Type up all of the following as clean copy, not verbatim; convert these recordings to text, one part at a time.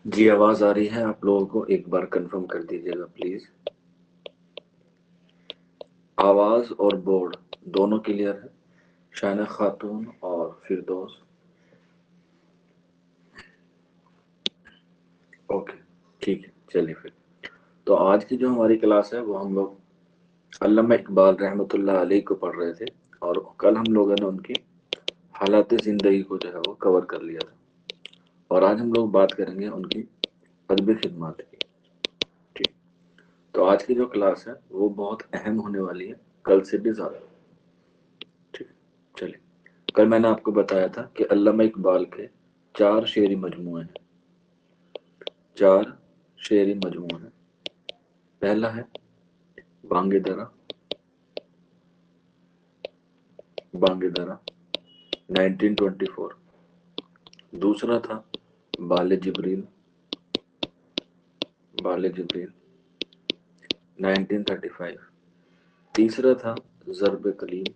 جی آواز آ رही ہے آپ لوگوں کو؟ ایک بار کنفرم کر دیجیے گا پلیز. آواز اور بورڈ دونوں کلیئر ہے؟ شائنہ خاتون اور فردوس. اوکے ٹھیک ہے چلیے پھر. تو آج کی جو ہماری کلاس ہے وہ ہم لوگ علامہ اقبال رحمۃ اللہ علیہ کو پڑھ رہے تھے، اور کل ہم لوگوں نے ان کی حالات زندگی کو جو ہے وہ کور کر لیا تھا، اور آج ہم لوگ بات کریں گے ان کی ادبی خدمات کی. ٹھیک. تو آج کی جو کلاس ہے وہ بہت اہم ہونے والی ہے، کل سے بھی زیادہ. ٹھیک. چلیے. کل میں نے آپ کو بتایا تھا کہ علامہ اقبال کے 4 شعری مجموعے ہیں. 4 شعری مجموعے ہیں. پہلا ہے بانگ درا. بانگ درا 1924. دوسرا تھا بال جبریل. بال جبریل 1935. تیسرا تھا ضرب کلیم.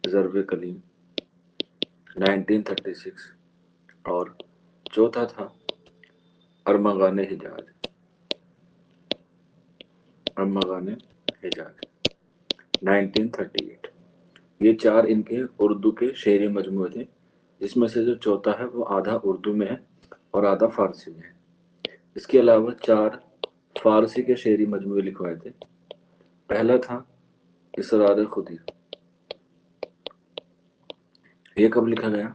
ضرب کلیم 1936. اور چوتھا تھا ارمغان حجاز. ارمغان حجاز 1938. یہ 4 ان کے اردو کے شعری مجموعے تھے، جس میں سے جو چوتھا ہے وہ آدھا اردو میں ہے اور آدھا فارسی میں ہے. اس کے علاوہ 4 فارسی کے شعری مجموعے لکھوائے تھے. پہلا تھا اسرار خودی. یہ کب لکھا گیا؟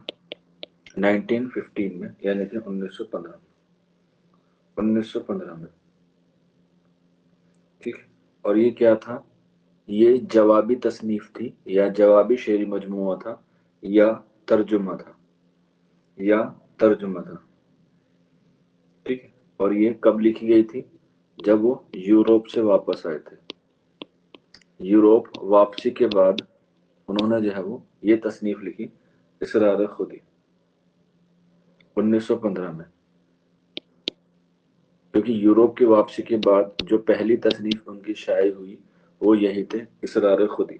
1915 میں، یعنی کہ 1915 میں. ٹھیک ہے. اور یہ کیا تھا؟ یہ جوابی تصنیف تھی، یا جوابی شعری مجموعہ تھا، یا ترجمہ تھا. یا ترجمہ تھا. ٹھیک ہے. اور یہ کب لکھی گئی تھی؟ جب وہ یوروپ سے واپس آئے تھے. یوروپ واپسی کے بعد انہوں نے جو ہے وہ یہ تصنیف لکھی، اسرار خودی، 1915 میں. کیونکہ یوروپ کی واپسی کے بعد جو پہلی تصنیف ان کی شائع ہوئی وہ یہی تھے، اسرار خودی،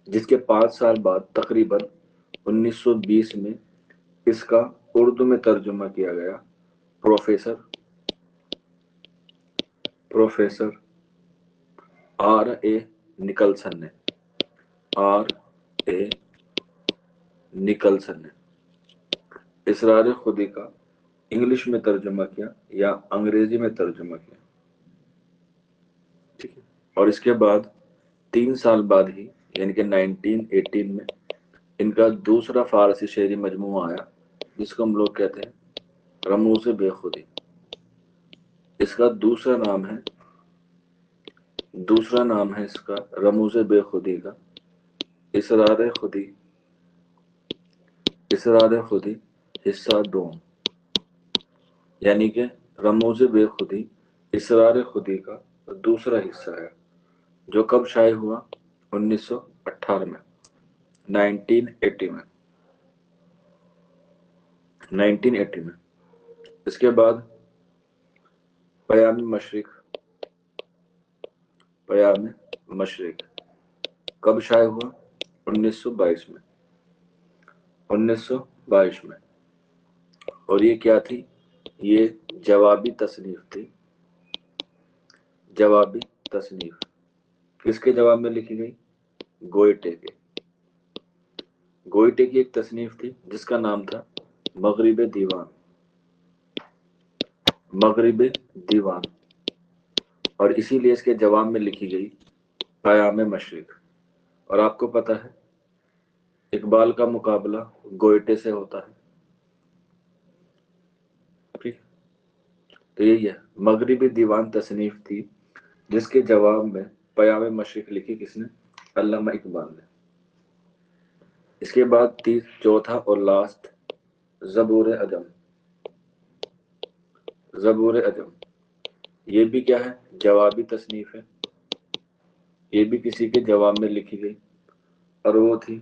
جس کے 5 سال بعد تقریباً 1920 میں اس کا اردو میں ترجمہ کیا گیا پروفیسر آر اے نکلسن نے. آر اے نکلسن نے اسرار خودی کا انگلش میں ترجمہ کیا یا انگریزی میں ترجمہ کیا. ٹھیک ہے. اور اس کے بعد 3 سال بعد ہی، یعنی کہ 1918 میں ان کا دوسرا فارسی شعری مجموعہ آیا، جس کو ہم لوگ کہتے ہیں رموز بے خودی. اس کا دوسرا نام ہے اس کا رموز بے خودی کا اسرار خودی حصہ دوم. یعنی کہ رموز بے خودی اسرار خودی کا دوسرا حصہ ہے، جو کب شائع ہوا؟ 1918 میں، 1980 میں. 1980 میں. اس کے بعد پیام مشرق کب شائع ہوا؟ 1922 میں. 1922 میں. اور یہ کیا تھی؟ یہ جوابی تصنیف تھی. جوابی تصنیف کس کے جواب میں لکھی گئی؟ گوئٹے کی ایک تصنیف تھی جس کا نام تھا مغرب دیوان. اور اسی لیے اس کے جواب میں لکھی گئی پیام مشرق. اور آپ کو پتہ ہے اقبال کا مقابلہ گوئٹے سے ہوتا ہے. ٹھیک. تو یہی ہے، مغربی دیوان تصنیف تھی جس کے جواب میں پیام مشرق لکھی کس نے؟ علامہ اقبال نے. اس کے بعد چوتھا اور لاسٹ زبور عجم. یہ بھی کیا ہے؟ جوابی تصنیف ہے. یہ بھی کسی کے جواب میں لکھی گئی، اور وہ تھی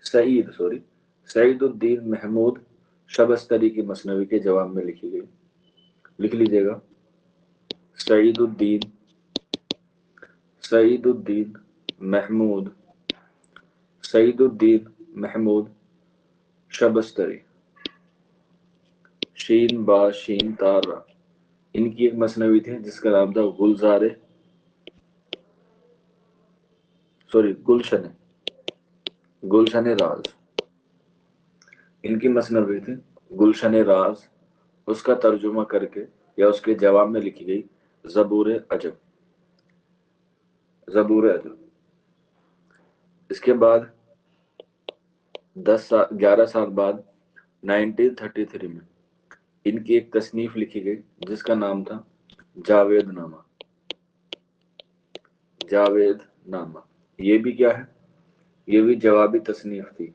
سعید الدین محمود شبستری کی مثنوی کے جواب میں لکھی گئی. لکھ لیجئے گا، سعید الدین محمود शबस्तरी, शीन बा शीन तार रा। इनकी एक मसनवी थी जिसका नाम था गुलशन गुलशन राज। इनकी मसनवी थी गुलशन राज, उसका तर्जुमा करके या उसके जवाब में लिखी गई ज़बूर अजब। ज़बूर अजब। इसके बाद 11 साल बाद 1933 में इनकी एक तसनीफ लिखी गई जिसका नाम था जावेद नामा। जावेद नामा ये भी क्या है, ये भी जवाबी तसनीफ थी।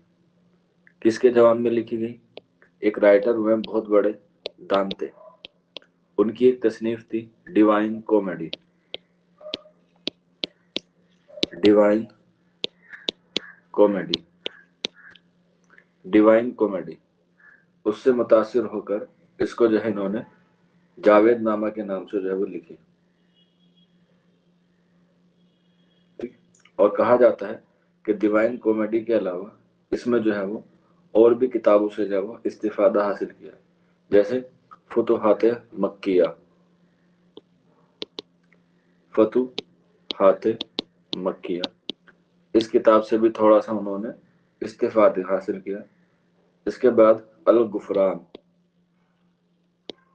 किसके जवाब में लिखी गई? एक राइटर हुए बहुत बड़े, दांते, उनकी एक तसनीफ थी divine comedy. Divine comedy, divine comedy, उससे मुतासिर होकर इसको जो है इन्होंने जावेद नामा के नाम से जो है वो लिखी। ठीक। और कहा जाता है कि डिवाइन कॉमेडी के अलावा इसमें जो है वो और भी किताबों से जो है वो इस्तिफादा हासिल किया, जैसे फतुहात मक्किया। फतुहात मक्किया, इस किताब से भी थोड़ा सा उन्होंने इस्तिफादा हासिल किया। इसके बाद अल गुफरान,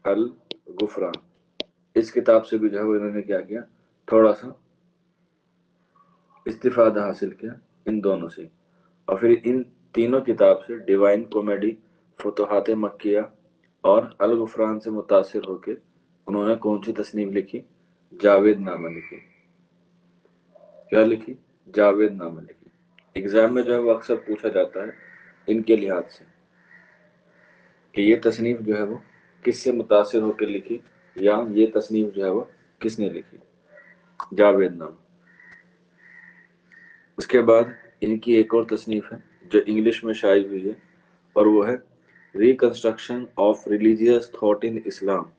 अल गुफरान, इस किताब से भी जो है वो इन्होंने क्या किया, थोड़ा सा इस्तिफादा हासिल किया इन दोनों से। और फिर इन तीनों किताब से डिवाइन कॉमेडी, फतुहात मक्किया और अल गुफरान से मुतासिर होकर उन्होंने कौन सी तस्नीफ लिखी? जावेद नामा लिखी। क्या लिखी? जावेद नामा लिखी। एग्जाम में जो है वो अक्सर पूछा जाता है इनके लिहाज से कि ये तस्नीफ जो है वो किससे मुतासिर होकर लिखी, या ये तस्नीफ जो है वो किसने लिखी? जावेद नामा। उसके बाद इनकी एक और तस्नीफ है जो इंग्लिश में शायद हुई है, और वो है reconstruction of religious thought in Islam.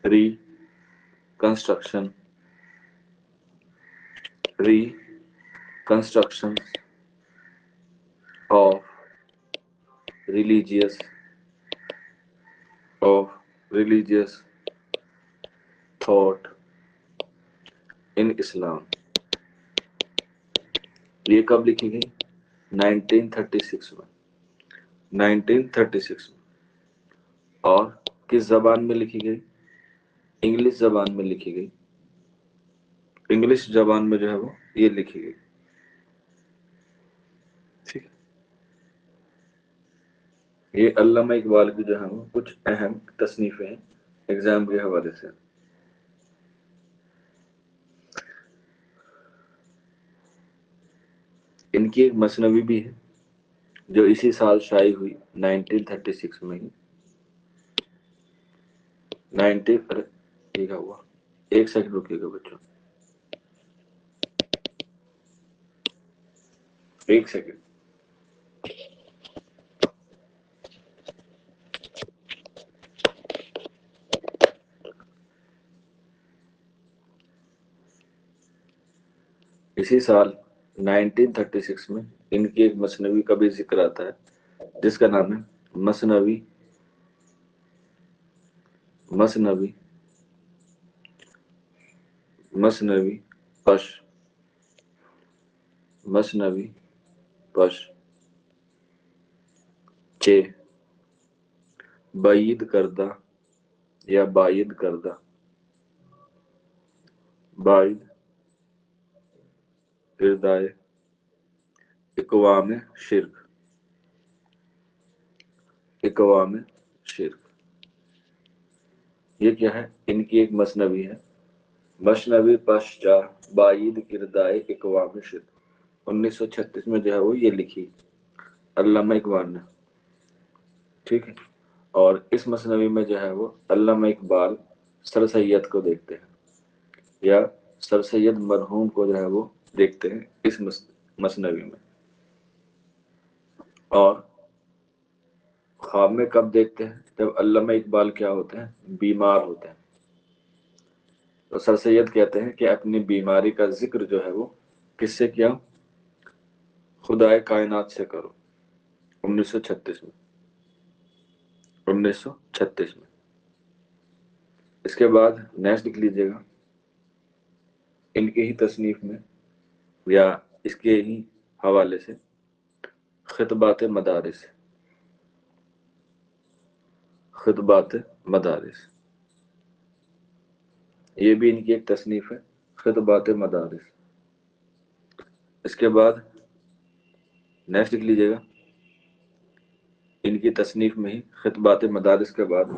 Reconstruction, reconstruction of religious thought in Islam. ये कब लिखी गई? 1936 में। 1936 में। और किस जबान में लिखी गई? इंग्लिश जबान में लिखी गई। इंग्लिश जबान में जो है वो ये लिखी गई। ठीक है। ये अल्लामा इकबाल की जो है वो कुछ अहम तसनीफें हैं एग्जाम के हवाले से। इनकी एक मसनवी भी है जो इसी साल शायद हुई 1936 में ही। 19 अरे ठीक है हुआ, एक सेकंड रुकिएगा बच्चों, एक सेकंड। इसी साल 1936 में इनकी एक मसनवी का भी जिक्र आता है जिसका नाम है मसनवी मसनवी मसनवी पश मसनवी पश चे बायीद करदा या बायीद करदा बायीद किरदाए इकवाम शिरक इकवाम शिरक। ये क्या है? इनकी एक मसनवी है, मसनवी पश्चा बायीद किरदाए इकवाम शिरक। 1936 में जो है वो ये लिखी अल्लामा इकबाल ने। ठीक है। और इस मसनवी में जो है वो अल्लामा इकबाल सर सैयद को देखते हैं, या सर सैयद मरहूम को जो है वो देखते हैं इस मसनवी में। और ख्वाब में कब देखते हैं? जब अल्लामा इकबाल क्या होते हैं? बीमार होते हैं। तो सर सैयद कहते हैं कि अपनी बीमारी का जिक्र जो है वो किससे किया? खुदाए कायनात से करो। 1936 में, 1936 में। इसके बाद नेक्स्ट लिख लीजिएगा, इनके ही तसनीफ में या इसके ही हवाले से खितबात मदारिस, खितबात मदारिस, ये भी इनकी एक तसनीफ है, खितबात मदारिस। इसके बाद नेक्स्ट लिख लीजिएगा, इनकी तसनीफ में ही खितबात मदारिस के बाद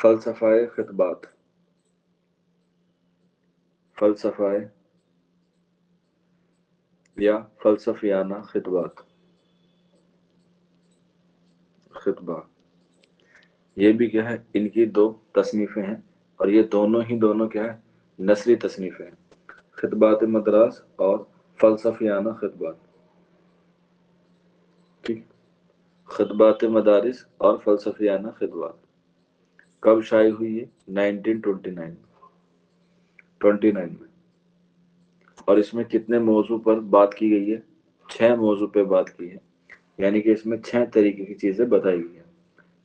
फलसफाए खितबात, फलसफाए या फलसफियाना खितबात, खितबा, ये भी क्या है, इनकी दो तसनीफें हैं और ये दोनों क्या है, नसरी तसनीफें हैं, खितबात मदरास और फलसफियाना खितबात। ठीक, खितबात मदारिस और फलसफियाना खितबात कब शाये हुई है? 1929 में। और इसमें कितने मौजू पर बात की गई है? 6 मौजू पे बात की है, यानी कि इसमें 6 तरीके की चीज़ें बताई गई हैं।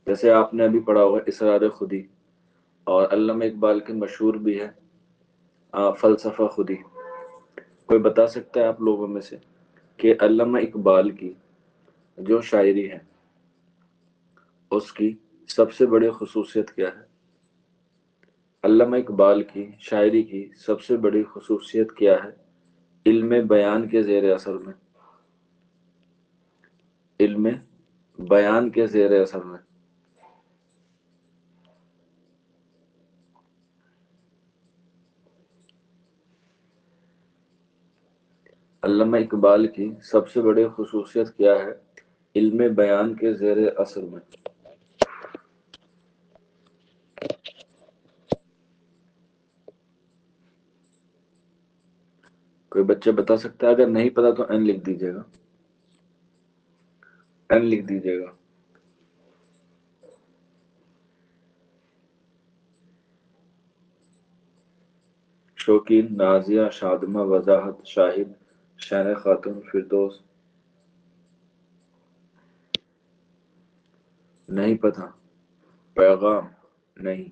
जैसे आपने अभी पढ़ा होगा इसरार खुदी, और अल्लामा इकबाल की मशहूर भी है फलसफा खुदी। कोई बता सकता है आप लोगों में से कि अल्लामा इकबाल की जो शायरी है उसकी सबसे बड़ी खुसूसियत क्या है? अल्लामा इकबाल की शायरी की सबसे बड़ी खुसूसियत क्या है इल्म बयान के ज़ेर असर में? इल्म बयान के ज़ेर असर में अल्लामा इकबाल की सबसे बड़ी खुसूसियत क्या है इल्म बयान के ज़ेर असर में? कोई बच्चे बता सकता है? अगर नहीं पता तो एन लिख दीजिएगा, एन लिख दीजिएगा। शौकीन, नाजिया, शादमा, वजाहत, शाहिद, शान खातून, फिरदौस। नहीं पता? पैगाम नहीं,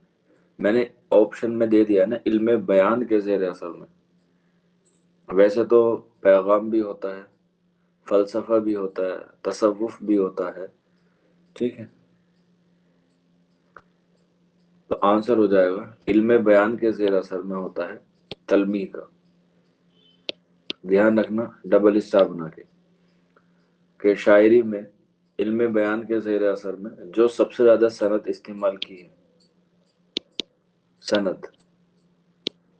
मैंने ऑप्शन में दे दिया ना, इल्म बयान के ज़ेर असर में। वैसे तो पैगाम भी होता है, फलसफा भी होता है, तसव्वुफ भी होता है, ठीक है। तो आंसर हो जाएगा इल्म बयान के ज़ेर असर में होता है तलमी का। ध्यान रखना, डबल स्टार बना के शायरी में इल्म बयान के ज़ेर असर में जो सबसे ज्यादा सनद इस्तेमाल की है, सनद,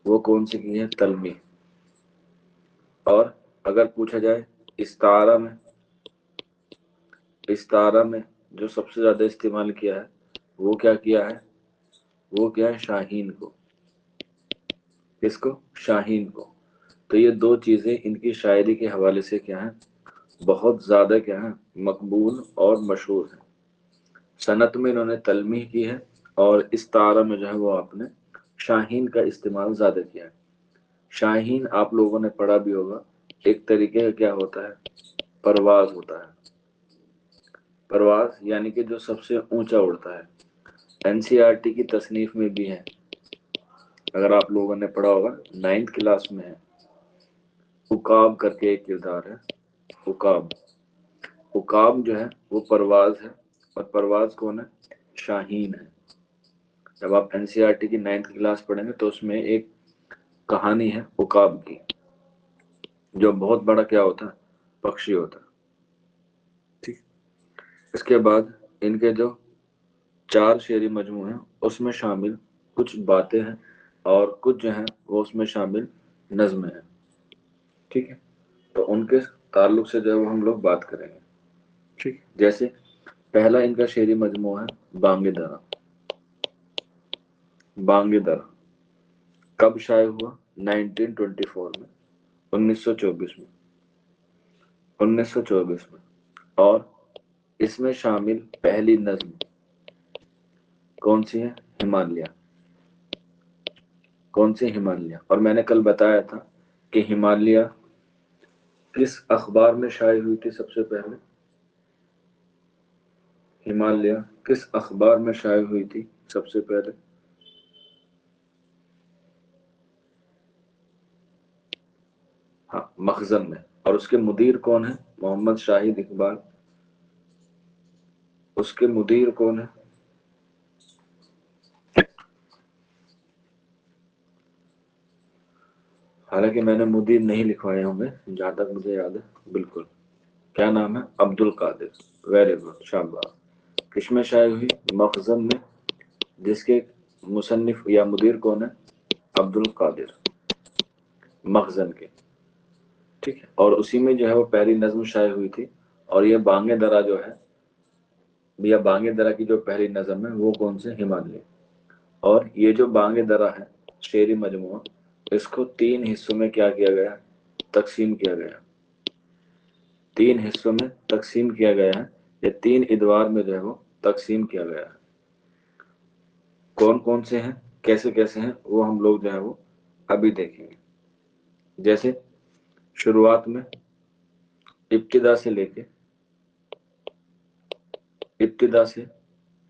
वो कौन सी की है? तलमी। और अगर पूछा जाए इस्तारा में, इस्तारा में जो सबसे ज्यादा इस्तेमाल किया है वो क्या किया है? वो क्या है? शाहीन को। किसको? शाहीन को। तो ये दो चीजें इनकी शायरी के हवाले से क्या है, बहुत ज्यादा क्या है, मकबूल और मशहूर है। सनत में इन्होंने तलमी की है और इस्तारा में जो है वो आपने शाहीन का इस्तेमाल ज्यादा किया है। शाहीन आप लोगों ने पढ़ा भी होगा, एक तरीके का क्या होता है, परवाज होता है। परवाज यानी कि जो सबसे ऊंचा उड़ता है। एनसीईआरटी की तसनीफ में भी है, अगर आप लोगों ने पढ़ा होगा, 9th क्लास में है। उकाब करके एक किरदार है, उकाब। उकाब जो है वो परवाज है, और परवाज कौन है? शाहीन है। जब आप एनसीईआरटी की 9th क्लास पढ़ेंगे तो उसमें एक कहानी है उकाब की, जो बहुत बड़ा क्या होता है, पक्षी होता है। ठीक। इसके बाद इनके जो 4 शेरी मजमू हैं उसमें शामिल कुछ बातें हैं और कुछ जो है वो उसमें शामिल नज़्में हैं। ठीक है, तो उनके ताल्लुक से जो है वो हम लोग बात करेंगे। ठीक, जैसे पहला इनका शेरी मजमू है बांगे दरा। बांगे दरा कब शाये हुआ? 1924 में, 1924 में, 1924 में। और इसमें शामिल पहली नज्म कौन सी है? हिमालय। कौन सी? हिमालय। और मैंने कल बताया था कि हिमालय किस अखबार में शाये हुई थी सबसे पहले? हिमालय किस अखबार में शाये हुई थी सबसे पहले? हाँ, मखजन में। और उसके मुदीर कौन है? मोहम्मद शाहिद इकबाल। उसके मुदीर कौन है? हालांकि मैंने मुदीर नहीं लिखवाए होंगे जहां तक मुझे याद है। बिल्कुल। क्या नाम है? अब्दुल कादिर। वेरी गुड, शाबाश। किसमें शाये हुई? मखजन में। जिसके मुसन्निफ या मुदीर कौन है? अब्दुल कादिर, मखजन के। ठीक है। और उसी में जो है वो पहली नज्म शाये हुई थी। और ये बांगे दरा जो है, या बांगे दरा की जो पहली नज्म है वो कौन से? हिमालय। और ये जो बांगे दरा है, शेरी मजमूआ, इसको 3 हिस्सों में क्या किया गया? तकसीम किया गया। 3 हिस्सों में तकसीम किया गया है। ये 3 इदवार में जो है वो तकसीम किया गया है। कौन कौन से हैं, कैसे कैसे हैं, वो हम लोग जो है वो अभी देखेंगे। जैसे शुरुआत में इब्तिदा से लेके इब्तिदा से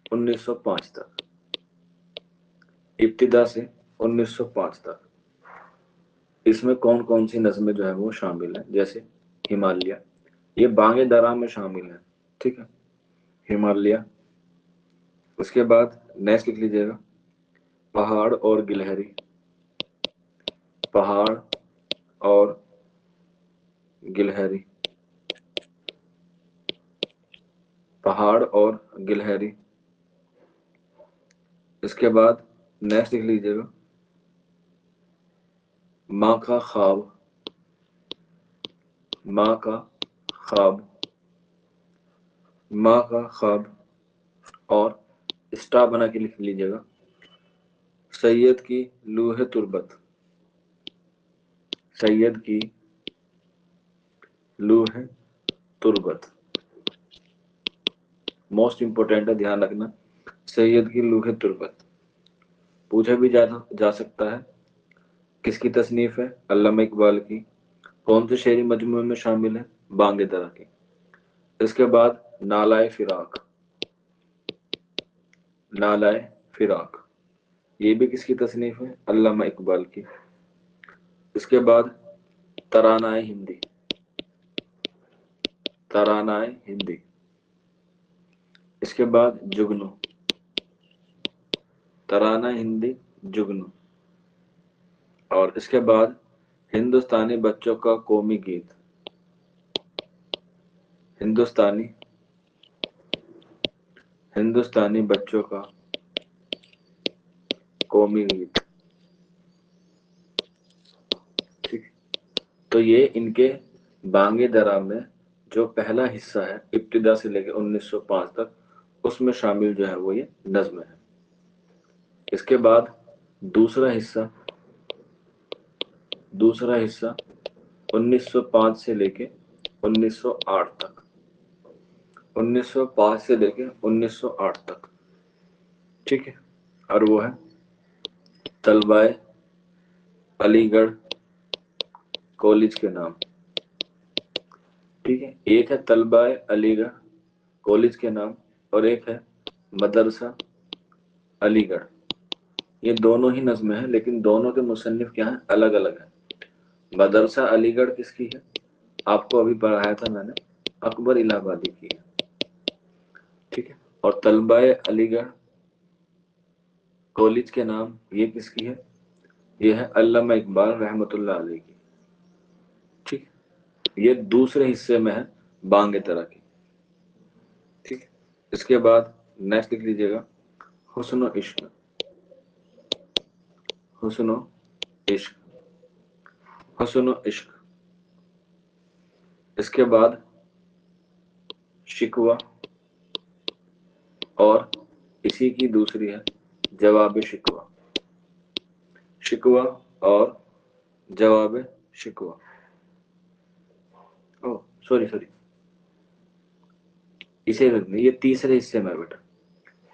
1905 तक, इब्तिदा से 1905 तक इसमें कौन कौन सी नज़में जो है वो शामिल है? जैसे हिमालय, ये बांगे दरा में शामिल है। ठीक है, हिमालय। उसके बाद नेक्स्ट लिख लीजिएगा, पहाड़ और गिलहरी। पहाड़ और गिलहरी। पहाड़ और गिलहरी। इसके बाद नेक्स्ट लिख लीजिएगा, माँ का ख्वाब। माँ का ख्वाब। माँ का ख्वाब। और स्टार बना के लिख लीजिएगा, सैयद की लूह तुर्बत। सैयद की लूह तुर्बत। मोस्ट इंपोर्टेंट है, ध्यान रखना। सैयद की लूह तुर्बत पूछा भी जा सकता है। किसकी तसनीफ है? अल्लामा इकबाल की। कौन से शेरी मजमूए में शामिल है? बांगे दरा की। इसके बाद नालाए फिराक। नालाए फिराक, ये भी किसकी तसनीफ है? अल्लामा इकबाल की। इसके बाद तरानाए हिंदी। तरानाए हिंदी। इसके बाद जुगनू। तराना हिंदी, जुगनू। और इसके बाद हिंदुस्तानी बच्चों का कौमी गीत। हिंदुस्तानी हिंदुस्तानी बच्चों का कौमी गीत। ठीक। तो ये इनके बांगे दरा में जो पहला हिस्सा है इब्तिदा से लेकर 1905 तक, उसमें शामिल जो है वो ये नज्म है। इसके बाद दूसरा हिस्सा दूसरा हिस्सा 1905 से लेके 1908 तक। 1905 से लेके 1908 तक। ठीक है। और वो है तलबाए अलीगढ़ कॉलेज के नाम। ठीक है, एक है तलबाए अलीगढ़ कॉलेज के नाम, और एक है मदरसा अलीगढ़। ये दोनों ही नज्म है, लेकिन दोनों के मुसन्निफ क्या हैं? अलग अलग है। मदरसा अलीगढ़ किसकी है? आपको अभी पढ़ाया था मैंने, अकबर इलाहाबादी की है। ठीक है। और तलबाए अलीगढ़ कॉलेज के नाम, ये किसकी है? ये है अल्लामा इकबाल रहमतुल्लाह अलैह की। ठीक है। ये दूसरे हिस्से में है बांगे तरह की। ठीक है। इसके बाद नेक्स्ट लिख लीजिएगा, हुस्न इश्क। हुस्न इश्क। हुस्न इश्क। इसके बाद शिकवा, और इसी की दूसरी है जवाब शिकवा। शिकवा और जवाब शिकवा। ओ सॉरी सॉरी, इसे ये तीसरे हिस्से में है बेटा।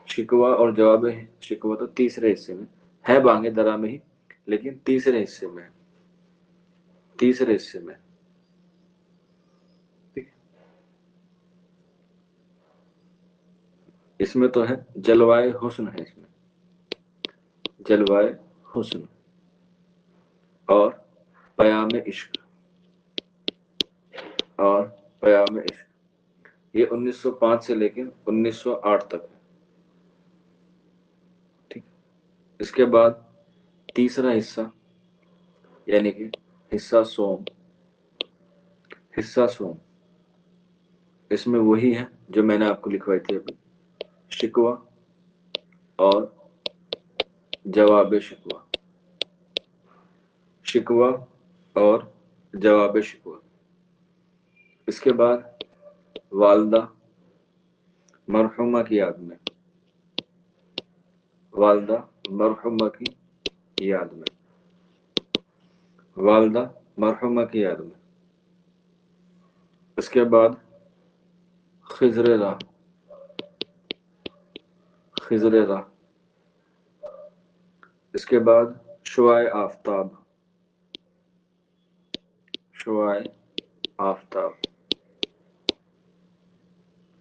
शिकवा और जवाब शिकवा तो तीसरे हिस्से में है, बांगे दरा में ही, लेकिन तीसरे हिस्से में है। तीसरे हिस्से में। ठीक। इसमें तो है जलवाए हुस्न है, इसमें जलवाए हुस्न और पयाम इश्क और पयाम इश्क, ये 1905 से लेकर 1908 तक है। ठीक। इसके बाद तीसरा हिस्सा यानी कि हिस्सा सोम, हिस्सा सोम, इसमें वही है जो मैंने आपको लिखवाई थी अभी, शिकवा और जवाब शिकवा, शिकवा और जवाब शिकवा। इसके बाद वालदा मरहुमा की याद में, वालदा मरहुमा की याद में, वालदा मरहुमा की याद में। इसके बाद खिजर राह, खिजर राह। इसके बाद शुआए आफ्ताब, शुआए आफ्ताब।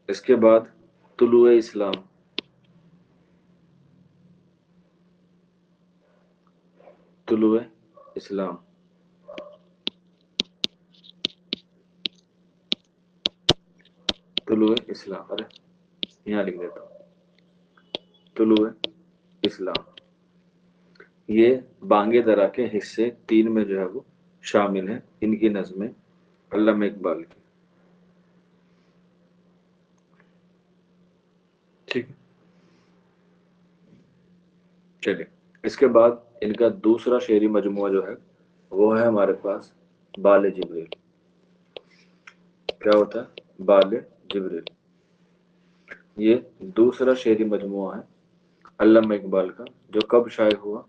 इसके बाद तुलुए इस्लाम, तुलुए इस्लाम। तुलुए इस्लाम, अरे यहाँ लिख देता हूँ, तुलुए इस्लाम। ये बांगे दरा के हिस्से 3 में जो है वो शामिल है, इनकी नज़में अल्लामा इकबाल की। ठीक है, चलिए। इसके बाद इनका दूसरा शेरी मजमुआ जो है वो है हमारे पास बाले जिब्रील। क्या होता है बाले जिब्रील? ये दूसरा शेरी मजमुआ है अल्लामा इकबाल का, जो कब शाये हुआ?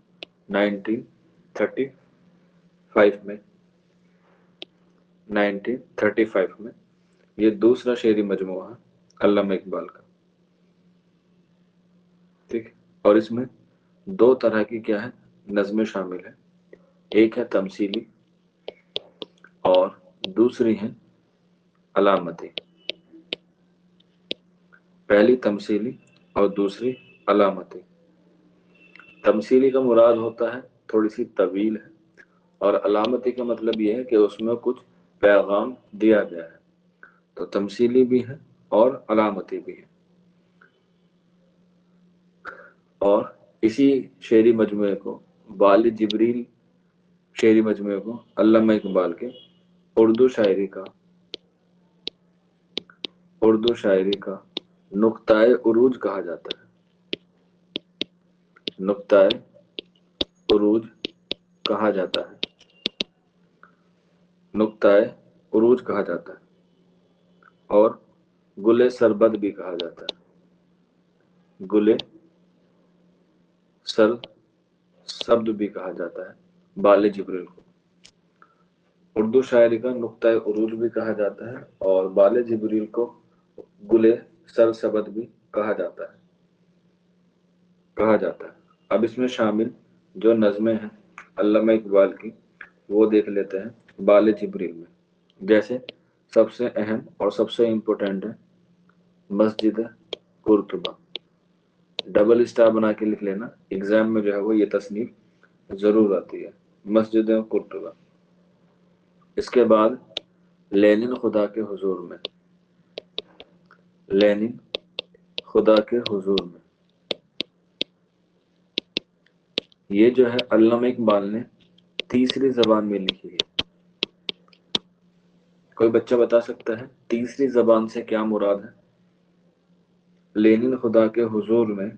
1935 में, 1935 में ये दूसरा शेरी मजमुआ है अल्लामा इकबाल का। ठीक। और इसमें 2 तरह की क्या है नज़में शामिल है, एक है तमसीली और दूसरी है अलामती। पहली तमसीली और दूसरी अलामती। तमसीली का मुराद होता है थोड़ी सी तवील है, और अलामती का मतलब यह है कि उसमें कुछ पैगाम दिया गया है। तो तमसीली भी है और अलामती भी है। और इसी शेरी मजमूए को बाले जिब्रील शेरी मजमूए को अल्लामा इकबाल के उर्दू शायरी का, उर्दू शायरी का नुक्ताए उरूज कहा जाता है, नुक्ताए उरूज कहा जाता है, नुक्ताए उरूज कहा जाता है। और गुले सरबद भी कहा जाता है, गुले सर शब्द भी कहा जाता है बाले जिब्रील को। उर्दू शायरी का नुक्ता उरूज भी कहा जाता है और बाले जिब्रील को गुले सर शब्द भी कहा जाता है, कहा जाता है। अब इसमें शामिल जो नज़में हैं अल्लामा इकबाल की वो देख लेते हैं बाले जिब्रील में। जैसे सबसे अहम और सबसे इम्पोर्टेंट है मस्जिद कुर्तुबा। डबल स्टार बना के लिख लेना, एग्जाम में जो है वो ये तसनीफ जरूर आती है, मस्जिद कुर्तुबा। इसके बाद लेनिन खुदा के हुजूर में, लेनिन खुदा के हुजूर में। ये जो है अल्लामा इकबाल ने तीसरी जबान में लिखी है। कोई बच्चा बता सकता है तीसरी जबान से क्या मुराद है? लेनिन खुदा के हुजूर में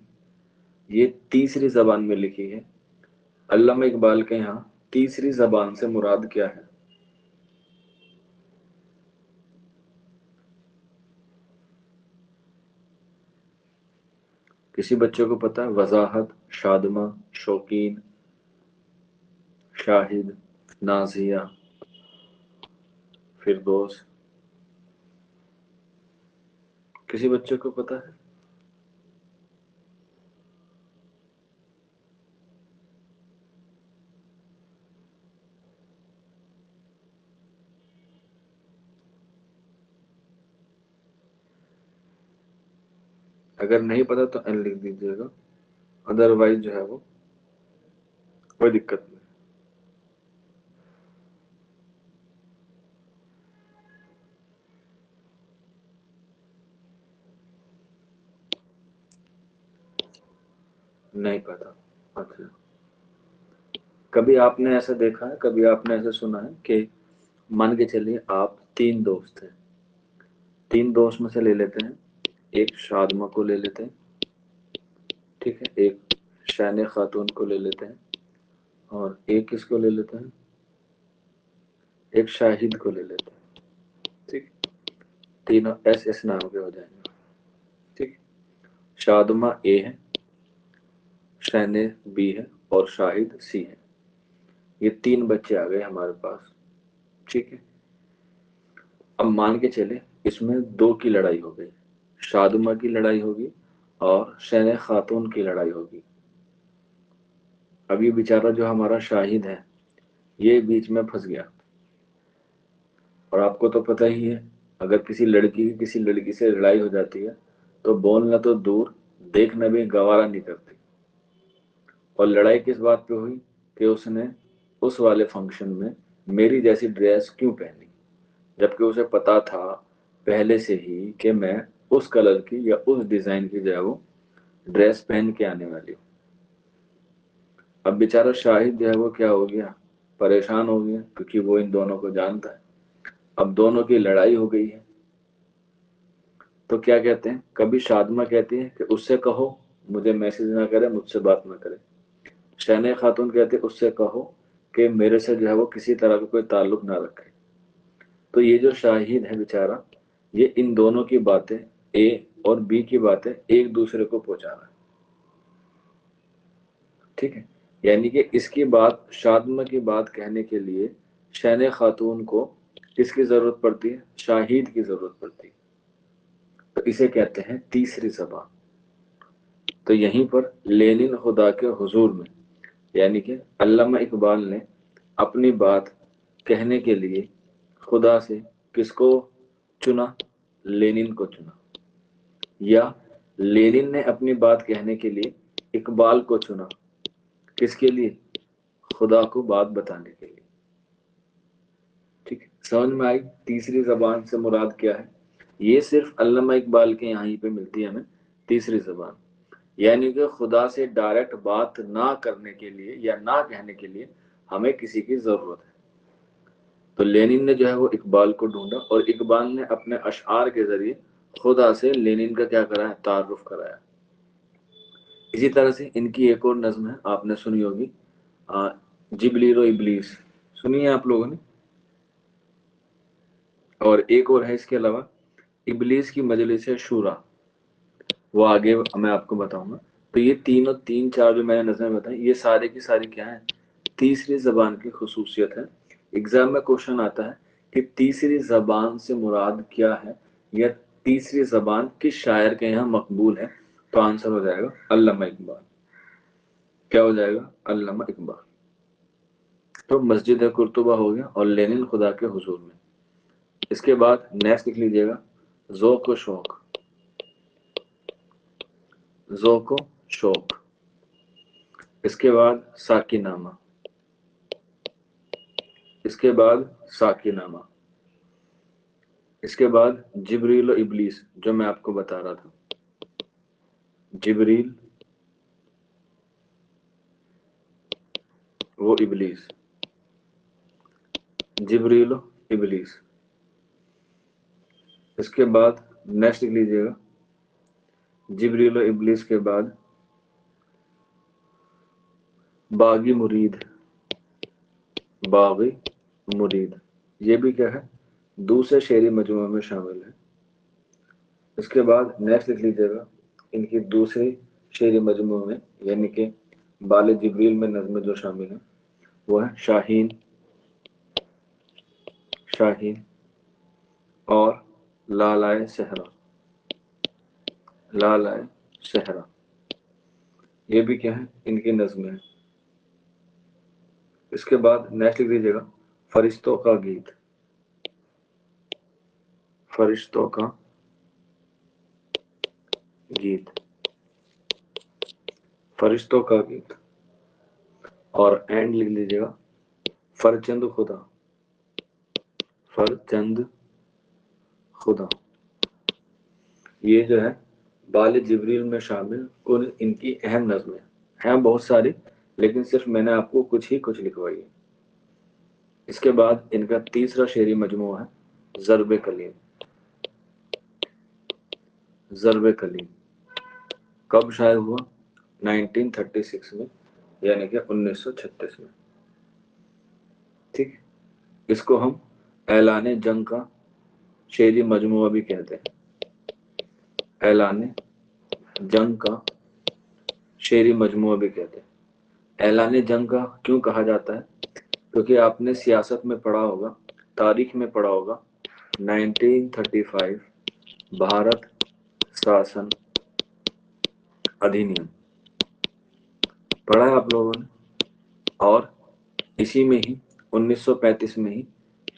ये तीसरी जबान में लिखी है। अल्लामा इकबाल के यहाँ तीसरी जबान से मुराद क्या है? किसी बच्चे को पता है? वजाहत, शादमा, शौकीन, शाहिद, नाजिया, फिरदौस। किसी बच्चे को पता है? اگر نہیں پتا تو n لکھ دیجیے گا، ادروائز جو ہے وہ کوئی دقت نہیں۔ نہیں پتا، اچھا۔ کبھی آپ نے ایسا دیکھا ہے، کبھی آپ نے ایسا سنا ہے کہ مان کے چلیے آپ 3 دوست ہیں، 3 دوست میں سے لے لیتے ہیں، ایک شادمہ کو لے لیتے ہیں، ٹھیک ہے، ایک شین خاتون کو لے لیتے ہیں، اور ایک کس کو لے لیتے ہیں، ایک شاہد کو لے لیتے ہیں، ٹھیک، تینوں ایس ایس نام کے ہو جائیں گے، ٹھیک۔ شادمہ اے ہے، شین بی ہے، اور شاہد سی ہے۔ یہ 3 بچے آ گئے ہمارے پاس، ٹھیک ہے۔ اب مان کے چلے اس میں 2 کی لڑائی ہو گئی، شادمہ کی لڑائی ہوگی اور شین خاتون کی لڑائی ہوگی۔ اب یہ بیچارہ جو ہمارا شاہد ہے یہ بیچ میں پھنس گیا، اور آپ کو تو پتہ ہی ہے اگر کسی لڑکی کی کسی لڑکی سے لڑائی ہو جاتی ہے تو بولنا تو دور، دیکھنا بھی گوارا نہیں کرتی۔ اور لڑائی کس بات پہ ہوئی کہ اس نے اس والے فنکشن میں میری جیسی ڈریس کیوں پہنی، جبکہ اسے پتا تھا پہلے سے ہی کہ میں اس کلر کی یا اس ڈیزائن کی جو ہے وہ ڈریس پہن کے آنے والی ہوں۔ اب بیچارہ شاہد جو ہے وہ کیا ہو گیا، پریشان ہو گیا، کیونکہ وہ ان دونوں کو جانتا ہے۔ اب دونوں کی لڑائی ہو گئی ہے تو کیا کہتے ہیں، کبھی شادمہ کہتی ہے کہ اس سے کہو مجھے میسج نہ کرے، مجھ سے بات نہ کرے۔ شین خاتون کہتے اس سے کہو کہ میرے سے جو ہے وہ کسی طرح کا کوئی تعلق نہ رکھے۔ تو یہ جو شاہد ہے بیچارہ، یہ ان دونوں کی باتیں، اے اور بی کی باتیں ایک دوسرے کو پہنچا رہا ہے، ٹھیک ہے۔ یعنی کہ اس کی بات، شادمہ کی بات کہنے کے لیے شین خاتون کو کس کی ضرورت پڑتی ہے، شاہد کی ضرورت پڑتی ہے۔ تو اسے کہتے ہیں تیسری زبان۔ تو یہیں پر لینن خدا کے حضور میں، یعنی کہ علامہ اقبال نے اپنی بات کہنے کے لیے خدا سے کس کو چنا، لینن کو چنا، یا لینن نے اپنی بات کہنے کے لیے اقبال کو چنا، کس کے لیے، خدا کو بات بتانے کے لیے، ٹھیک ہے۔ سمجھ میں آئی تیسری زبان سے مراد کیا ہے؟ یہ صرف علامہ اقبال کے یہیں پہ ملتی ہے ہمیں تیسری زبان، یعنی کہ خدا سے ڈائریکٹ بات نہ کرنے کے لیے یا نہ کہنے کے لیے ہمیں کسی کی ضرورت ہے۔ تو لینن نے جو ہے وہ اقبال کو ڈھونڈا، اور اقبال نے اپنے اشعار کے ذریعے خدا سے لینن کا کیا کرایا، تعارف کرایا۔ اسی طرح سے ان کی ایک اور نظم ہے، آپ نے سنی ہوگی، جبلیل و ابلیس، سنی ہے آپ لوگوں نے؟ اور ایک اور ہے اس کے علاوہ، ابلیس کی مجلس شورا، وہ آگے میں آپ کو بتاؤں گا۔ تو یہ تین چار جو میں نے نظمیں بتائی، یہ سارے کی ساری کیا ہیں، تیسری زبان کی خصوصیت ہے۔ ایگزام میں کوشچن آتا ہے کہ تیسری زبان سے مراد کیا ہے، یا تیسری زبان کس شاعر کے یہاں مقبول ہے، تو آنسر ہو جائے گا علامہ اقبال۔ کیا ہو جائے گا، علامہ اقبال۔ تو مسجد قرطبہ ہو گیا اور لینن خدا کے حضور میں۔ اس کے بعد نیکسٹ لکھ لیجئے گا، ذوق و شوق، ذوق و شوق۔ اس کے بعد ساقی نامہ، اس کے بعد ساقی نامہ، اس کے بعد جبریل و ابلیس، جو میں آپ کو بتا رہا تھا، جبریل وہ ابلیس، جبریل و ابلیس۔ اس کے بعد نیکسٹ لکھ لیجئے گا، جبریل و ابلیس کے بعد باغی مرید، باغی مرید، یہ بھی کیا ہے، دوسرے شعری مجموعے میں شامل ہے۔ اس کے بعد نیکسٹ لکھ لیجئے گا، ان کی دوسری شعری مجموعے میں، یعنی کہ بال جبریل میں نظمیں جو شامل ہیں وہ ہے شاہین، شاہین اور لالائے صحرا، لالائے صحرا، یہ بھی کیا ہے، ان کی نظمیں ہیں۔ اس کے بعد نیکسٹ لکھ دیجیے گا، فرشتوں کا گیت، فرشتوں کا गीत, फरिश्तों का गीत, और एंड लिख लीजिएगा फरचंद खुदा, फरचंद खुदा। ये जो है बाल जिब्रील में शामिल कुल इनकी अहम नज़में हैं, बहुत सारी, लेकिन सिर्फ मैंने आपको कुछ लिखवाई है। इसके बाद इनका तीसरा शेरी मजमू है ज़र्ब कलीम। ज़र्ब कलीम कब शाये हुआ? 1936 में, यानी कि 1936 में। ठीक, इसको हम ऐलान जंग का शेरी मजमुआ भी कहते हैं। ऐलान जंग का शेरी मजमुआ भी कहते हैं। ऐलान जंग का क्यों कहा जाता है? क्योंकि आपने सियासत में पढ़ा होगा, तारीख में पढ़ा होगा, 1935 भारत शासन अधिनियम पढ़ा है आप लोगों ने, और इसी में ही 1935 में ही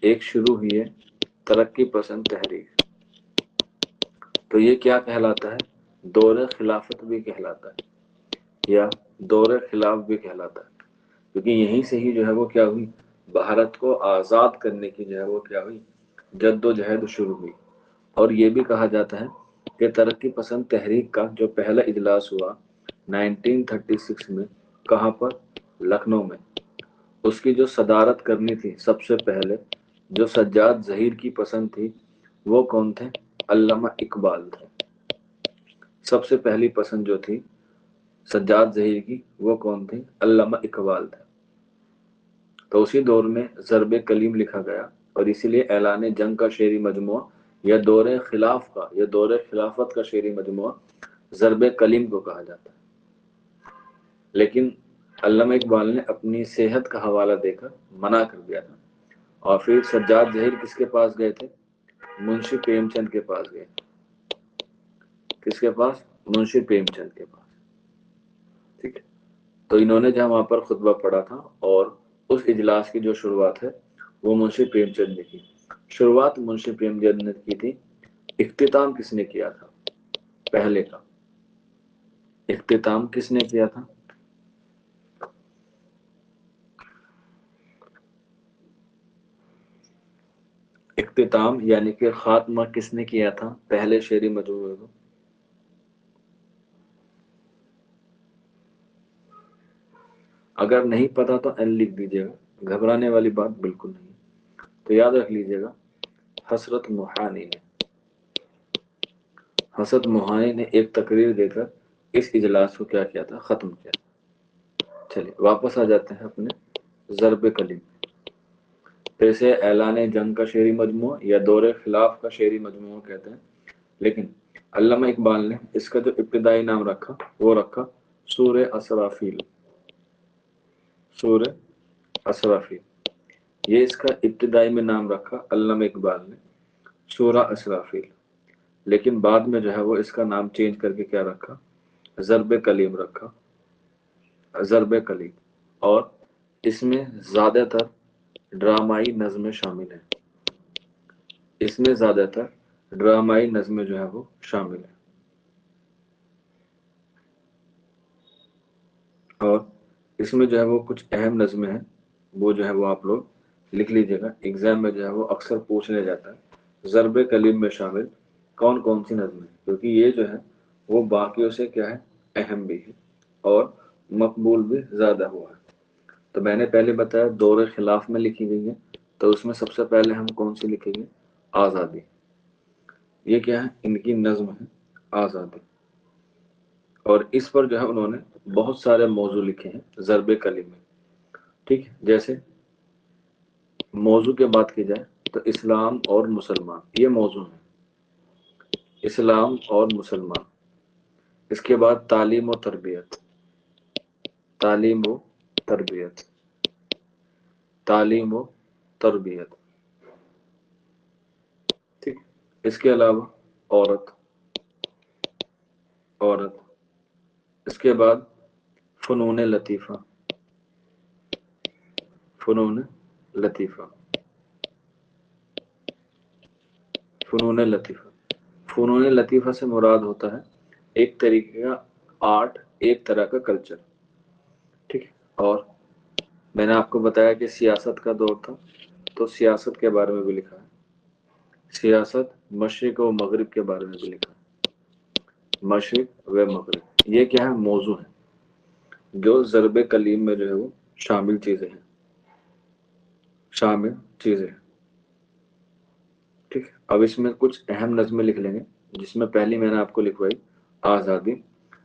एक शुरू हुई है तरक्की पसंद तहरीक। तो ये क्या कहलाता है? दौरे खिलाफत भी कहलाता है, या दौरे खिलाफ भी कहलाता है, क्योंकि यहीं से ही जो है वो क्या हुई, भारत को आज़ाद करने की जो है वो क्या हुई, जद्दोजहद शुरू हुई। और ये भी कहा जाता है कि तरक्की पसंद तहरीक का जो पहला इजलास हुआ 1936 में, कहाँ पर? लखनऊ में। उसकी जो सदारत करनी थी सबसे पहले, जो सज्जाद ज़हीर की पसंद थी, वो कौन थे? अल्लामा इकबाल थे। सबसे पहली पसंद जो थी सज्जाद ज़हीर की, वो कौन थी? अल्लामा इकबाल थे। तो उसी दौर में ज़र्ब कलीम लिखा गया, और इसीलिए ऐलान जंग का शेरी मजमुआ या दौरे खिलाफ का या दौरे खिलाफत का शेरी मजमुआ ज़र्ब कलीम को कहा जाता है। लेकिन अल्लामा इकबाल ने अपनी सेहत का हवाला देकर मना कर दिया था, और फिर सज्जाद ज़हीर किसके पास गए थे? मुंशी प्रेमचंद के पास गए। किसके पास? मुंशी प्रेमचंद के पास। ठीक है, तो इन्होंने जहाँ वहाँ पर खुतबा पढ़ा था, और उस इजलास की जो शुरुआत है वो मुंशी प्रेमचंद ने की। शुरुआत मुंशी प्रेमचंद ने की थी। इख्तिताम किसने किया था? पहले का इख्तिताम किसने किया था? इख्तिताम यानी कि खात्मा किसने किया था पहले शेरी मजमूए को? अगर नहीं पता तो एन लिख दीजिएगा, घबराने वाली बात बिल्कुल नहीं। तो याद रख लीजिएगा, हसरत मोहानी ने हसरत मोहानी ने एक तकरीर देकर इस इजलास को क्या किया था? खत्म किया। चलिए वापस आ जाते हैं अपने ज़र्ब कलीम। तो इसे ऐलान जंग का शेरी मजमू या दौरे खिलाफ का शेरी मजमू कहते हैं। लेकिन अल्लामा इकबाल ने इसका जो इब्तिदाई नाम रखा वो रखा सूरे असराफील। सूरे असराफील, ये इसका इब्तिदाई में नाम रखा अल्लामा इकबाल ने, सूरा असराफील। लेकिन बाद में जो है वो इसका नाम चेंज करके क्या रखा? ज़र्ब कलीम रखा, ज़र्ब कलीम। और इसमें ज़्यादातर ड्रामाई नज़में शामिल हैं। इसमें ज़्यादातर ड्रामाई नज़में जो है वो शामिल है। और इसमें जो है वो कुछ अहम नज़में हैं, वो जो है वो आप लोग लिख लीजिएगा। एग्जाम में जो है वो अक्सर पूछने जाता है ज़र्ब कलीम में शामिल कौन कौन सी नज़में, क्योंकि ये जो है वो बाकियों से क्या है, अहम भी है और मकबूल भी ज़्यादा हुआ है। तो मैंने पहले बताया दौरे खिलाफ में लिखी गई है, तो उसमें सबसे पहले हम कौन सी लिखेंगे? आज़ादी। ये क्या है? इनकी नज़्म है आज़ादी। और इस पर जो है उन्होंने बहुत सारे मौजू लिखे हैं ज़र्ब कलीम में। ठीक है, जैसे मौजू की बात की जाए तो इस्लाम और मुसलमान, ये मौजू है, इस्लाम और मुसलमान। इसके बाद तालीम और तरबियत, तालीम व तरबियत, तालीम व तरबियत। ठीक, इसके अलावा औरत, औरत। इसके बाद फ़नून लतीफ़ा, फ़नून लतीफ़ा, फ़नून लतीफ़ा। फ़नून लतीफ़ा से मुराद होता है ایک طریقے کا آرٹ، ایک طرح کا کلچر، ٹھیک ہے۔ اور میں نے آپ کو بتایا کہ سیاست کا دور تھا، تو سیاست کے بارے میں بھی لکھا ہے، سیاست مشرق و مغرب کے بارے میں بھی لکھا ہے، مشرق و مغرب یہ کیا ہے، موضوع ہے جو ضرب کلیم میں جو ہے وہ شامل چیزیں ہیں، شامل چیزیں ہیں، ٹھیک ہے۔ اب اس میں کچھ اہم نظمیں لکھ لیں گے، جس میں پہلی میں نے آپ کو لکھوائی آزادی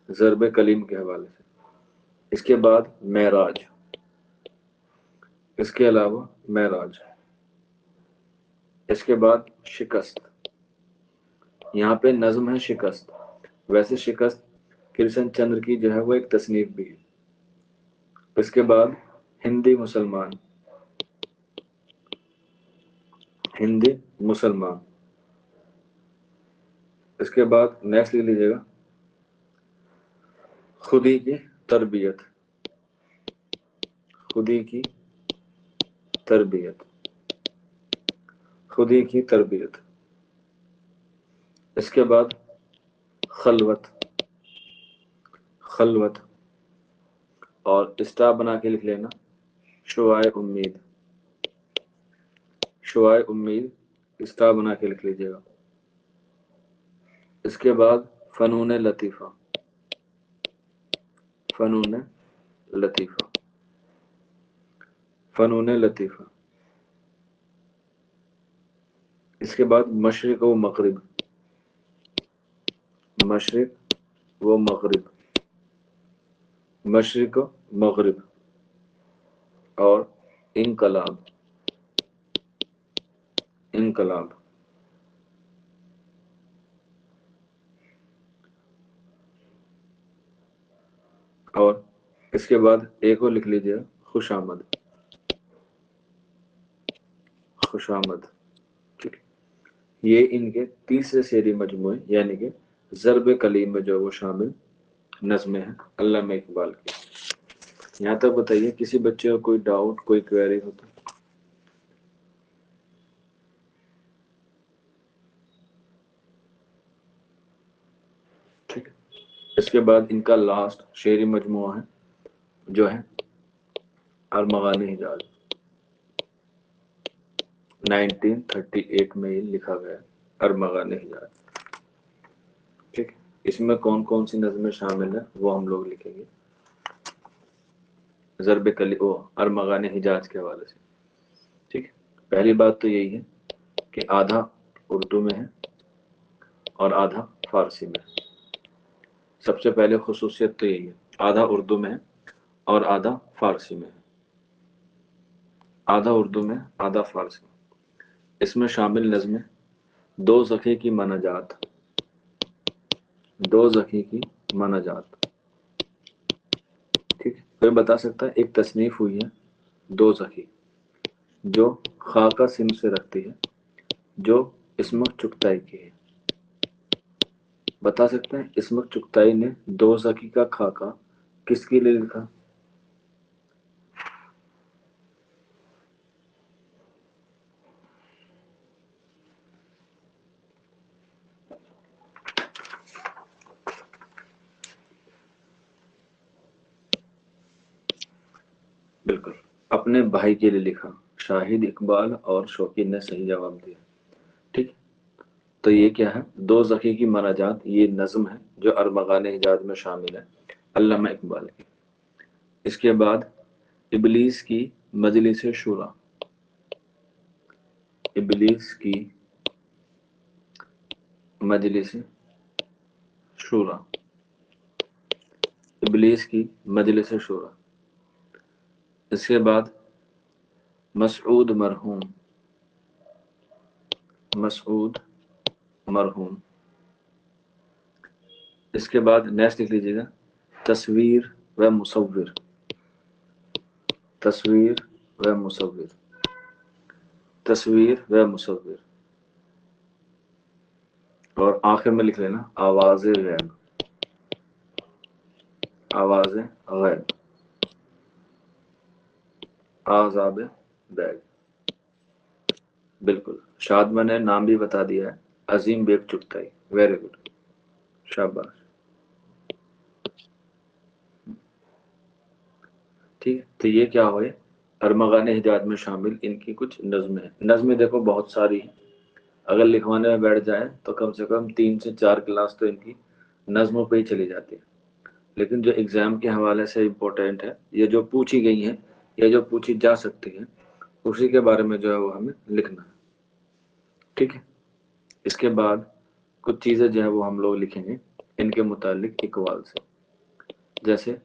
ضرب کلیم کے حوالے سے، اس کے بعد معراج، اس کے علاوہ معراج، اس کے بعد شکست، یہاں پہ نظم ہے شکست، ویسے شکست کرشن چندر کی جو ہے وہ ایک تصنیف بھی ہے۔ اس کے بعد ہندی مسلمان، ہندی مسلمان، اس کے بعد نیکسٹ لکھ لیجیے گا خودی کی تربیت، خودی کی تربیت، خودی کی تربیت، اس کے بعد خلوت، خلوت، اور اسٹاپ بنا کے لکھ لینا شعائے امید، شعائے امید اسٹاپ بنا کے لکھ لیجیے گا۔ اس کے بعد فنون لطیفہ، فنون لطیفہ، فنون لطیفہ، اس کے بعد مشرق و مغرب، مشرق و مغرب، مشرق و مغرب، اور انقلاب، انقلاب، اور اس کے بعد ایک اور لکھ لیجیے خوش آمد، خوش آمد، ٹھیک ہے۔ یہ ان کے تیسرے شعری مجموعے یعنی کہ ضرب کلیم میں جو وہ شامل نظمیں ہیں علامہ اقبال کی۔ یہاں تک بتائیے کسی بچے کو کوئی ڈاؤٹ، کوئی کویری ہو تو؟ ٹھیک ہے۔ اس کے بعد ان کا لاسٹ شعری مجموعہ ہے جو ہے ارمغان حجاز، 1938 میں یہ لکھا گیا ہے ارمغان حجاز، ٹھیک ہے۔ اس میں کون کون سی نظمیں شامل ہیں وہ ہم لوگ لکھیں گے ضرب کلی او ارمغان حجاز کے حوالے سے، ٹھیک ہے۔ پہلی بات تو یہی ہے کہ آدھا اردو میں ہے اور آدھا فارسی میں ہے، سب سے پہلے خصوصیت تو یہی ہے، آدھا اردو میں ہے اور آدھا فارسی میں ہے، آدھا اردو میں آدھا فارسی میں۔ اس میں شامل نظمیں دو زخی کی مناجات، دو زخی کی مناجات، ٹھیک ہے۔ کوئی بتا سکتا ہے ایک تصنیف ہوئی ہے دو زخی جو خاکہ سم سے رکھتی ہے، جو اسمک چغتائی کی ہے، بتا سکتے ہیں اسمک چغتائی نے دو زخی کا خاکہ کس کے لیے لکھا؟ بالکل اپنے بھائی کے لیے لکھا، شاہد اقبال اور شوقین نے صحیح جواب دیا، ٹھیک۔ تو یہ کیا ہے، دو زخی کی مناجات، یہ نظم ہے جو ارمغان حجاز میں شامل ہے علامہ اقبال کی۔ اس کے بعد ابلیس کی مجلس شورا، ابلیس کی مجلس شورا، ابلیس کی مجلس شورا، اس کے بعد مسعود مرحوم، مسعود مرحوم، اس کے بعد نیکسٹ لکھ لیجیے گا تصویر و مصور، تصویر و مصور، تصویر و مصور، اور آخر میں لکھ لینا آواز غیب، آواز غیب، آزاد بیگ، بالکل شادمہ نے نام بھی بتا دیا ہے عظیم بیگ چغتائی، ویری گڈ، شاباش۔ ٹھیک ہے، تو یہ کیا ہوئے ارمغان حجاز میں شامل ان کی کچھ نظمیں ہیں۔ نظمیں دیکھو بہت ساری ہیں، اگر لکھوانے میں بیٹھ جائیں تو کم سے کم 3 سے 4 کلاس تو ان کی نظموں پہ ہی چلی جاتی ہے، لیکن جو ایگزام کے حوالے سے امپورٹینٹ ہے، یہ جو پوچھی گئی ہیں یا جو پوچھی جا سکتی ہیں، اسی کے بارے میں جو ہے وہ ہمیں لکھنا ہے۔ ٹھیک ہے، اس کے بعد کچھ چیزیں جو ہے وہ ہم لوگ لکھیں گے ان کے متعلق اقوال سے۔ جیسے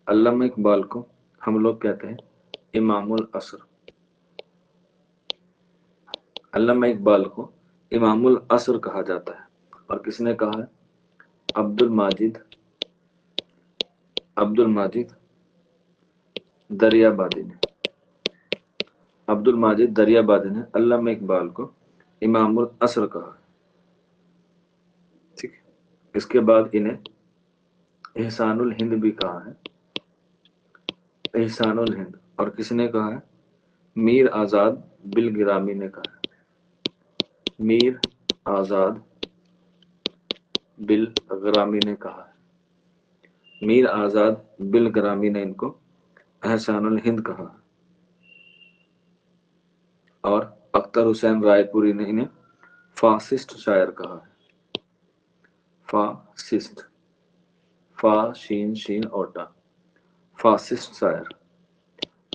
علامہ اقبال کو ہم لوگ کہتے ہیں امام العصر، علامہ اقبال کو امام العصر کہا جاتا ہے، اور کس نے کہا ہے؟ عبد الماجد دریابادی نے، عبد الماجد دریابادی نے علامہ اقبال کو امام العصر کہا ہے۔ ٹھیک ہے، اس کے بعد انہیں احسان الہند بھی کہا ہے، احسان الہند، اور کس نے کہا ہے؟ میر آزاد بالگرامی نے کہا ہے، میر آزاد بالگرامی نے کہا ہے، میر آزاد بالگرامی نے ان کو احسان الہند کہا ہے، اور اختر حسین رائے پوری نے انہیں فاسسٹ شاعر کہا ہے، فاسسٹ، فا شین شین اوٹا، فاسسٹ شاعر،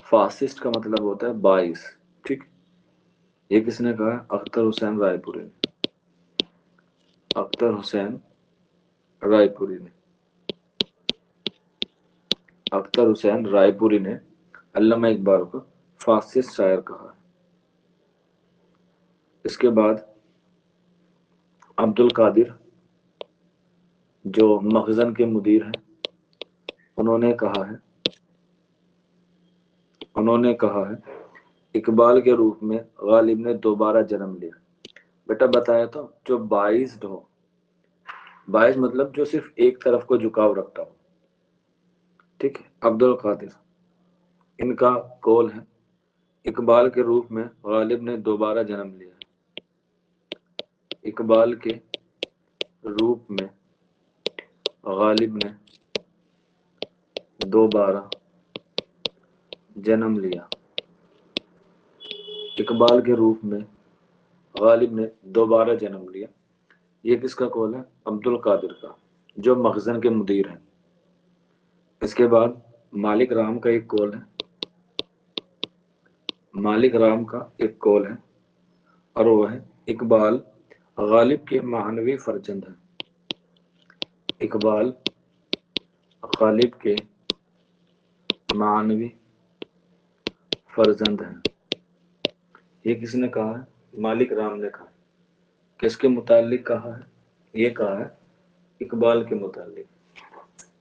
فاسسٹ کا مطلب ہوتا ہے باعث۔ ٹھیک، یہ کس نے کہا ہے؟ اختر حسین رائے پوری نے، اختر حسین رائے پوری نے، اختر حسین رائے پوری نے علامہ اقبال کو فاسسٹ شاعر کہا ہے۔ اس کے بعد عبد القادر جو مخزن کے مدیر ہیں، انہوں نے کہا ہے اقبال کے روپ میں غالب نے دوبارہ جنم لیا۔ بیٹا بتایا تو، جو باعث ہو، باعث مطلب جو صرف ایک طرف کو جھکاؤ رکھتا ہو۔ ٹھیک ہے، عبد القادر ان کا قول ہے اقبال کے روپ میں غالب نے دوبارہ جنم لیا، اقبال کے روپ میں غالب نے دوبارہ جنم لیا، اقبال کے روپ میں غالب نے دوبارہ جنم لیا۔ یہ کس کا قول ہے؟ عبد القادر کا، جو مخزن کے مدیر ہیں۔ اس کے بعد مالک رام کا ایک قول ہے، مالک رام کا ایک قول ہے، اور وہ ہے اقبال غالب کے معنوی فرزند ہیں، اقبال غالب کے معنوی فرزند ہیں۔ یہ کس نے کہا ہے؟ مالک رام نے کہا۔ کس کے متعلق کہا ہے؟ یہ کہا ہے اقبال کے متعلق۔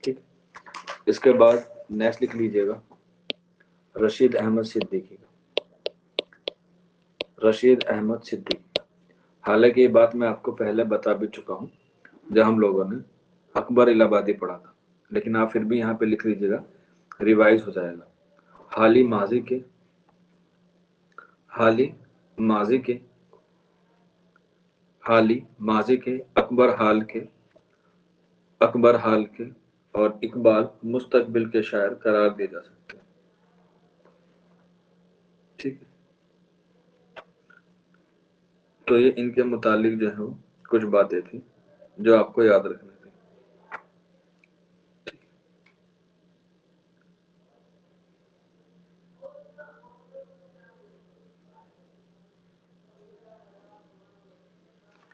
ٹھیک، اس کے بعد نیکسٹ لکھ لیجئے گا رشید احمد صدیقی کا، رشید احمد صدیقی۔ حالانکہ یہ بات میں آپ کو پہلے بتا بھی چکا ہوں جب ہم لوگوں نے اکبر الہ آبادی پڑھا تھا، لیکن آپ پھر بھی یہاں پہ لکھ لیجئے گا، ریوائز ہو جائے گا۔ حالی ماضی کے حالی ماضی کے اکبر حال کے اور اقبال مستقبل کے شاعر قرار دیے جا سکتے ہیں۔ ٹھیک ہے، تو یہ ان کے متعلق جو ہے وہ کچھ باتیں تھیں جو آپ کو یاد رکھنی تھی۔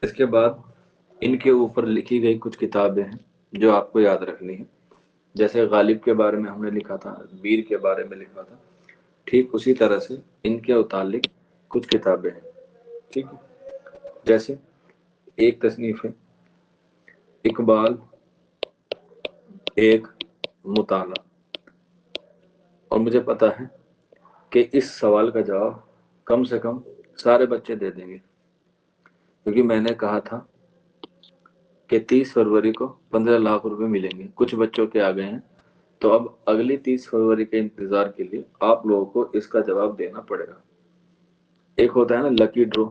اس کے بعد ان کے اوپر لکھی گئی کچھ کتابیں ہیں جو آپ کو یاد رکھنی ہیں۔ جیسے غالب کے بارے میں ہم نے لکھا تھا، بیر کے بارے میں لکھا تھا، ٹھیک اسی طرح سے ان کے متعلق کچھ کتابیں ہیں۔ ٹھیک ہے، جیسے ایک تصنیف ہے اقبال ایک مطالعہ، اور مجھے پتا ہے کہ اس سوال کا جواب کم سے کم سارے بچے دے دیں گے، کیونکہ میں نے کہا تھا کہ 30 فروری کو 15 لاکھ روپے ملیں گے، کچھ بچوں کے آ گئے ہیں، تو اب اگلی 30 فروری کے انتظار کے لیے آپ لوگوں کو اس کا جواب دینا پڑے گا۔ ایک ہوتا ہے نا لکی ڈرو،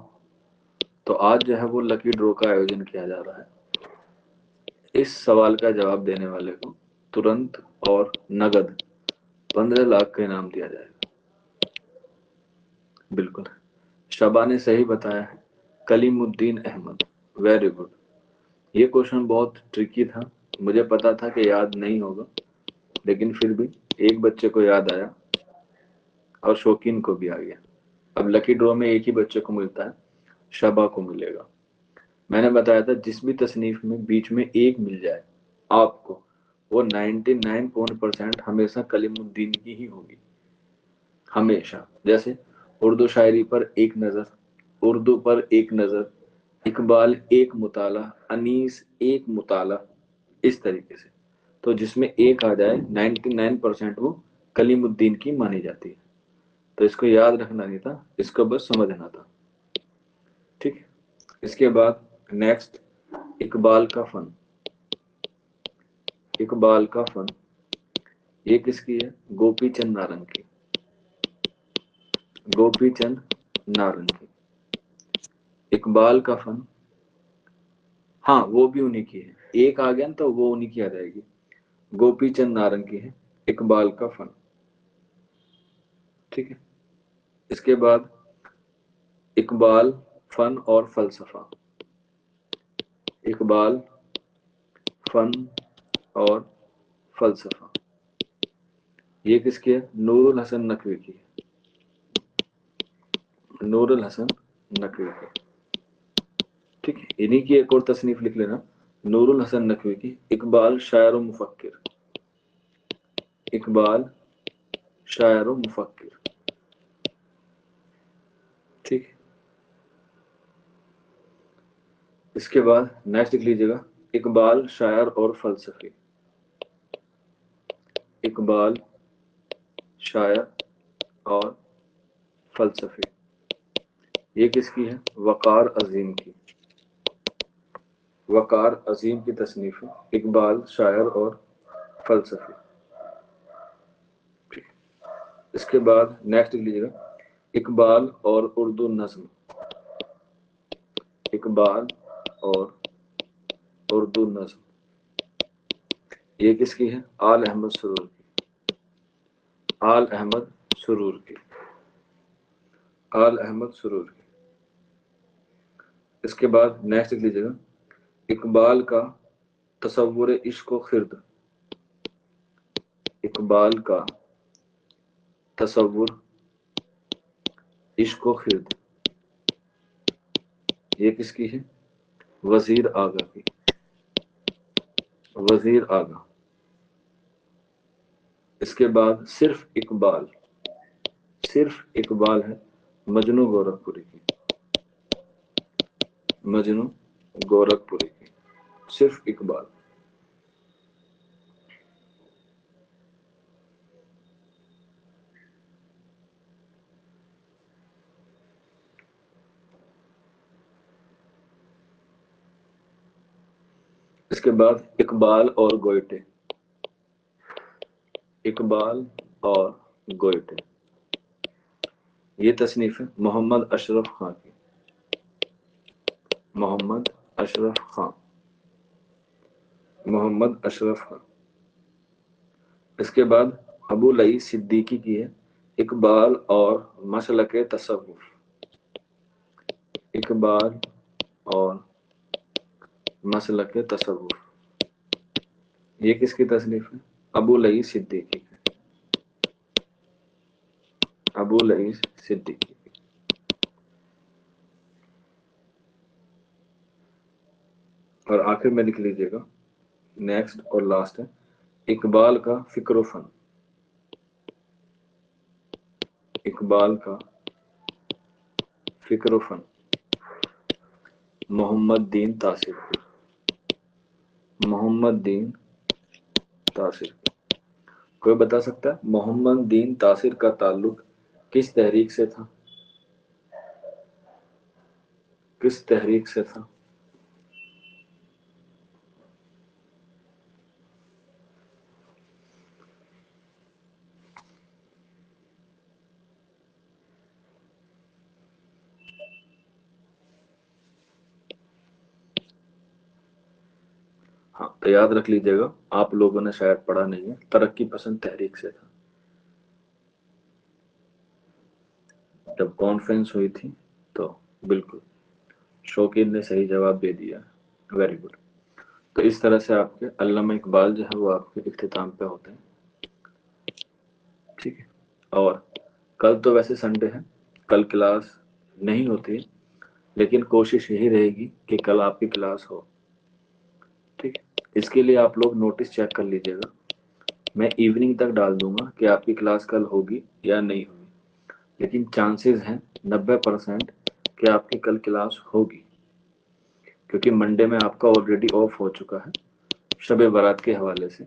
تو آج جو ہے وہ لکی ڈرو کا آیوجن کیا جا رہا ہے۔ اس سوال کا جواب دینے والے کو ترنت اور نگد 15 लाख का इनाम दिया जाएगा। बिल्कुल, शबा ने सही बताया है, कलीमुद्दीन अहमद, वेरी गुड। ये क्वेश्चन बहुत ट्रिकी था, मुझे पता था कि याद नहीं होगा, लेकिन फिर भी एक बच्चे को याद आया और शौकीन को भी आ गया। अब लकी ड्रॉ में एक ही बच्चे को मिलता है, शबा को मिलेगा। मैंने बताया था जिस भी तसनीफ में बीच में एक मिल जाए आपको, वो 99% हमेशा कलीमुद्दीन की ही होगी, हमेशा। जैसे उर्दू शायरी पर एक नज़र, उर्दू पर एक नज़र, इकबाल एक मुताला, अनीस एक मुताला, इस तरीके से। तो जिसमें एक आ जाए 99% वो कलीमुद्दीन की मानी जाती है। तो इसको याद रखना नहीं था, इसको बस समझना था, ठीक है। इसके बाद नेक्स्ट, इकबाल का फन। इकबाल का फन ये किसकी है? गोपी चंद नारंग की। गोपी चंद नारंग की इकबाल का फन, हाँ वो भी उन्हीं की है। एक आ गया ना तो वो उन्हीं की आ जाएगी। गोपी चंद नारंग की है इकबाल का फन, ठीक है। इसके बाद इकबाल, फन और फलसफा। इकबाल, फन और फलसफा ये किसकी है? नूरुल हसन नकवी की है। नूरुल हसन नकवी की, ठीक है। इन्हीं की एक और तसनीफ लिख लेना, नूरुल हसन नकवी की, इकबाल शायर व मुफक्किर। इकबाल शायर व मुफक्किर, ठीक है। इसके बाद नेक्स्ट लिख लीजिएगा, इकबाल शायर और फलसफी। इकबाल शायर और फलसफी ये किसकी है? वकार अजीम की। वकार अजीम की तसनीफ है इकबाल शायर और फलसफी, ठीक है। इसके बाद नेक्स्ट लिख लीजिएगा, इकबाल और उर्दू नज्म। इकबाल और उर्दू नज्म ये किसकी है? आल अहमद सुरूर की। आल अहमद सुरूर की। आल अहमद सुरूर की। इसके बाद नेक्स्ट लिख लीजिएगा, इकबाल का तसव्वुर इश्क व खिर्द। इकबाल का तसव्वुर इश्क व खिर्द ये किसकी है? वजीर आगा की। वजीर आगा। इसके बाद सिर्फ इकबाल है मजनू गोरखपुरी की। मजनू गोरखपुरी की, सिर्फ इकबाल। इसके बाद इकबाल और गोयटे। इकबाल और गोयटे ये तसनीफ है मोहम्मद अशरफ खां की। मोहम्मद अशरफ खां। मोहम्मद अशरफ खां। इसके बाद अबू लई सिद्दीकी की है इकबाल और मसलके तसव्वुफ। इकबाल और मसलके तसव्वुफ ये किसकी तसनीफ है? अबू लई सिद्दीकी की। अबू लई सिद्दीकी। और आखिर में लिख लीजिएगा, नेक्स्ट और लास्ट है, इकबाल का फिक्र फन। इकबाल का फिक्र फन मोहम्मद दीन तासिर की। मोहम्मद दीन तासिर की। कोई बता सकता है मोहम्मद दीन तासिर का ताल्लुक किस तहरीक से था? किस तहरीक से था? हाँ तो याद रख लीजिएगा, आप लोगों ने शायद पढ़ा नहीं है, तरक्की पसंद तहरीक से था। जब कॉन्फ्रेंस हुई थी तो बिल्कुल शौकीन ने सही जवाब दे दिया, वेरी गुड। तो इस तरह से आपके अल्लामा इकबाल जो है वो आपके इख्तिताम पे होते हैं, ठीक है। और कल तो वैसे संडे है, कल क्लास नहीं होती है, लेकिन कोशिश यही रहेगी कि कल आपकी क्लास हो, ठीक है। इसके लिए आप लोग नोटिस चेक कर लीजिएगा, मैं इवनिंग तक डाल दूंगा कि आपकी क्लास कल होगी या नहीं होगी, लेकिन चांसेस हैं 90% कि आपकी कल क्लास होगी, क्योंकि मंडे में आपका ऑलरेडी ऑफ हो चुका है शब बारात के हवाले से,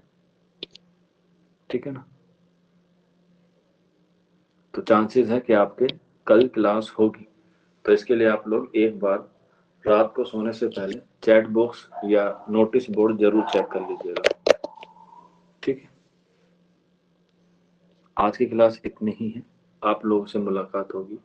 ठीक है ना। तो चांसेस है कि आपके कल क्लास होगी। तो इसके लिए आप लोग एक बार रात को सोने से पहले चैट बॉक्स या नोटिस बोर्ड जरूर चेक कर लीजिएगा, ठीक है। आज की क्लास इतनी ही है, आप लोगों से मुलाकात होगी